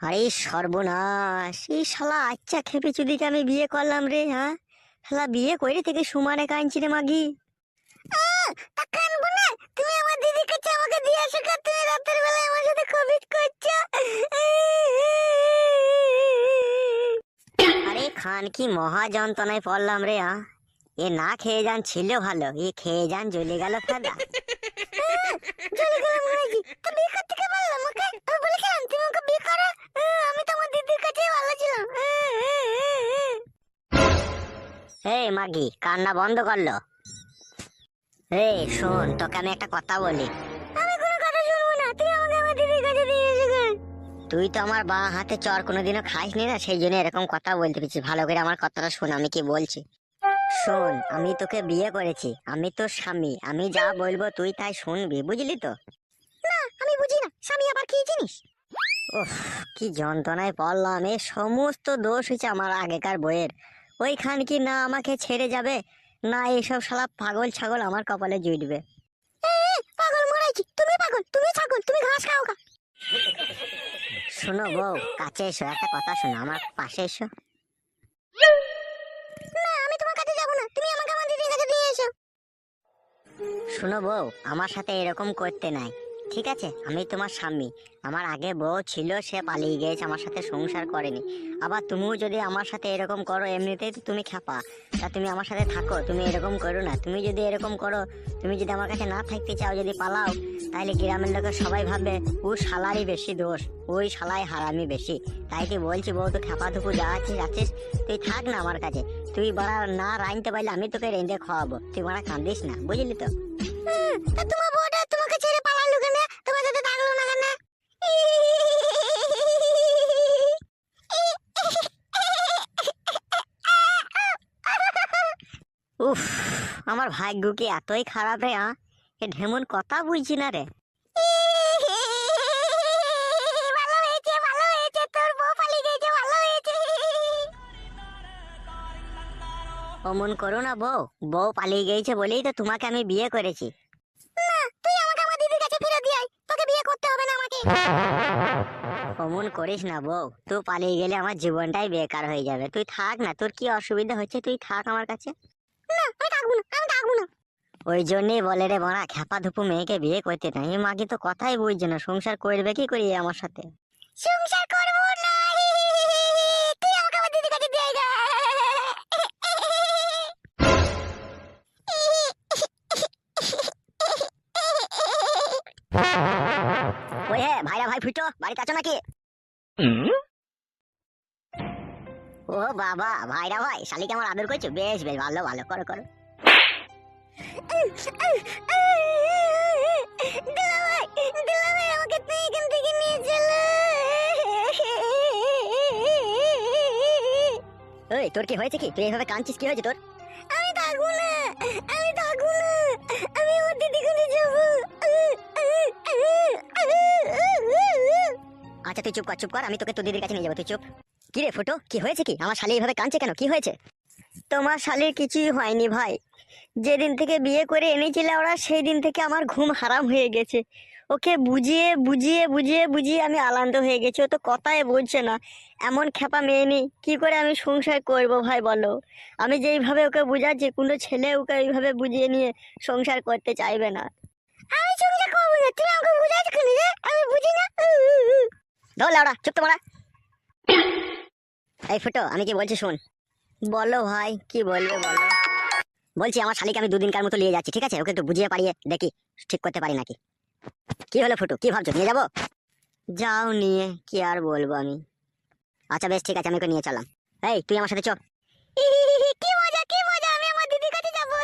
আরে সর্বনাশ, এই শালা আচ্ছা খেপে চুদিকে আমি বিয়ে করলাম রে। হ্যাঁ, শালা বিয়ে করে থেকে সুমানে কাঁদছি রে মাগি। তা কানবো না? তুমি আমার দিদির কাছে আমাকে দিয়ে আসো, তুমি রাতের বেলায় আমার সাথে কবিট করছো। আরে খান, কি মহা যন্ত্রণায় পড়লাম রে। এ না খেয়ে যান ছিল ভালো, এ খেয়ে যান জ্বলে গেল ফাদা। জ্বলে গেল মহারাজি, তো বিয়ে করতে কে বললাম ওকে? আমি বলেছিলাম তুমি ওকে বিয়ে করো। আমি তো আমার দিদির কাছেই ভালো ছিলাম। এই মাগি, কান্না বন্ধ করলো? এই শোন, তোকে আমি একটা কথা বলি। আমি কোনো কথা শুনবো না, তুই আমাকে আমার দিদির কাছে দিয়ে এসে। তুই তো আমার বাঁ হাতে চর কোনোদিনও খাসনি না, সেই জন্য এরকম কথা বলতে পেরেছি। ভালো করে আমার কথাটা শোন, আমি কি বলছি। শোন, আমি তোকে বিয়ে করেছি, আমি তোর স্বামী, আমি যা বলবো তুই তাই শুনবি, বুঝলি তো? না, আমি বুঝি না, স্বামী আবার কি জিনিস? ওহ, কি যন্ত্রণায় পড়লাম। এ সমস্ত দোষ হচ্ছে আমার আগেকার বইয়ের। ওইখান কি না আমাকে ছেড়ে যাবে, না এইসব শালা পাগল ছাগল আমার কপালে জুটবে। পাগল মরাইছি, তুমি পাগল, তুমি ছাগল, তুমি ঘাস খাও গা। শোনো বউ, কাছে এসো, একটা কথা শোনো, আমার পাশে এসো। না, আমি তোমার কাছে যাবো না, তুমি আমাকে আমার দিদির কাছে দিয়ে এসো। শোনো বউ, আমার সাথে এরকম করতে নাই, ঠিক আছে? আমি তোমার স্বামী, আমার আগে বউ ছিল, সে পালিয়ে গিয়েছে, আমার সাথে সংসার করেনি। আবার তুমিও যদি আমার সাথে এরকম করো, এমনিতেই তো তুমি খ্যাপা, তা তুমি আমার সাথে থাকো, তুমি এরকম করো না। তুমি যদি এরকম করো, তুমি যদি আমার কাছে না থাকতে চাও, যদি পালাও, তাহলে গ্রামের লোকের সবাই ভাববে ও শালারই বেশি দোষ, ওই শালাই হারামি বেশি। তাই তুই বলছি বউ, তো খ্যাপা ধুপু যা আছিস আছিস, তুই থাক না আমার কাছে। তুই বাড়া না রাঁধতে পারলে আমি তোকে রেঁধে খাওয়াবো, তুই বাড়া কান্দিস না, বুঝলি তো? তোমার বউটা তোমাকে ছেড়ে পালালো কেন? তোমার সাথে থাকলো না কেন? উফ, আমার ভাগ্য কি এতই খারাপ রে। এ ঢেমন কথা বুঝছি না রে। ভালো হয়েছে, ভালো হয়েছে, তোর বউ পালিয়ে গেছে, ভালো হয়েছে। অমন করো না বউ, বউ পালিয়ে গেছে বলেই তো তোমাকে আমি বিয়ে করেছি। না, তুই আমাকে আমার দিদির কাছে ফিরে দিয়ে আয়, তোকে বিয়ে করতে হবে না আমাকে। অমন করিস না বউ, তুই পালিয়ে গেলে আমার জীবনটাই বেকার হয়ে যাবে। তুই থাক না, তোর কি অসুবিধা হচ্ছে, তুই থাক আমার কাছে। না, আমি থাকবো না, আমি থাকবো না। ওই জন্যই বলে রে বড়া, খ্যাপা ধুপু মেয়েকে বিয়ে করতে নাই। এই মাকে তো কথাই বুঝছে না, সংসার করবে কি করি আমার সাথে? সংসার করবো না, তুই আমাকে আমার দিদির কাছে দিয়ে আয়। ওই হে ভাইরা, ভাই ফুটো, বাড়িতে আছো নাকি? ও বাবা, ভাইরা ভাই, শালিকে আমার আদর করছো? বেশ বেশ, ভালো ভালো, করো করো। দুলাভাই, দুলাভাই, আমাকে তুই এখান থেকে নিয়ে চলো। ওই তোর কি হয়েছে? কি তুই এইভাবে কাঁদছিস? কি হয়েছে তোর? আমি থাকবো না, আমি থাকবো না, আমি আমার দিদি কাছে যাবো। আচ্ছা তুই চুপ কর, চুপ কর, আমি তোকে তোর দিদির কাছে নিয়ে যাবো, তুই চুপ। কি রে ফুটো, কি হয়েছে? কি আমার শালি এইভাবে কাঁদছে কেন? কি হয়েছে? তোমার শালির কিছুই হয়নি ভাই। যেদিন থেকে বিয়ে করে এনেছিল ওরা, সেই দিন থেকে আমার ঘুম হারাম হয়ে গেছে। ওকে বুঝিয়ে বুঝিয়ে বুঝিয়ে বুঝিয়ে আমি আলান্ত হয়ে গেছি, ও তো কথাই বলছে না। এমন খেপা মেয়ে নেই, কি করে আমি সংসার করব ভাই বলো? আমি যেইভাবে ওকে বুঝাচ্ছি, কোনো ছেলে ওকে এইভাবে বুঝিয়ে নিয়ে সংসার করতে চাইবে না। আমি সংসার করবো না, তুমি আমাকে বুঝাচ্ছ কেন রে? আমি বুঝি না। ধর লাউড়া, চুপ তো মারা। এই ফুটো, আমি কি বলছি শোন। বলো ভাই, কি বলবে বলো। বলছি আমার শালিকে আমি দুদিনকার মতো নিয়ে যাচ্ছি, ঠিক আছে? ওকে একটু বুঝিয়ে পারিয়ে দেখি ঠিক করতে পারি নাকি। কি হলো ফুটু, কি ভাবছো? নিয়ে যাবো? যাও নিয়ে, কি আর বলবো আমি। আচ্ছা বেশ, ঠিক আছে, আমি ওকে নিয়ে চললাম। এই তুই আমার সাথে চ। কি মজা, কি মজা, আমি আমার দিদির কাছে যাবো।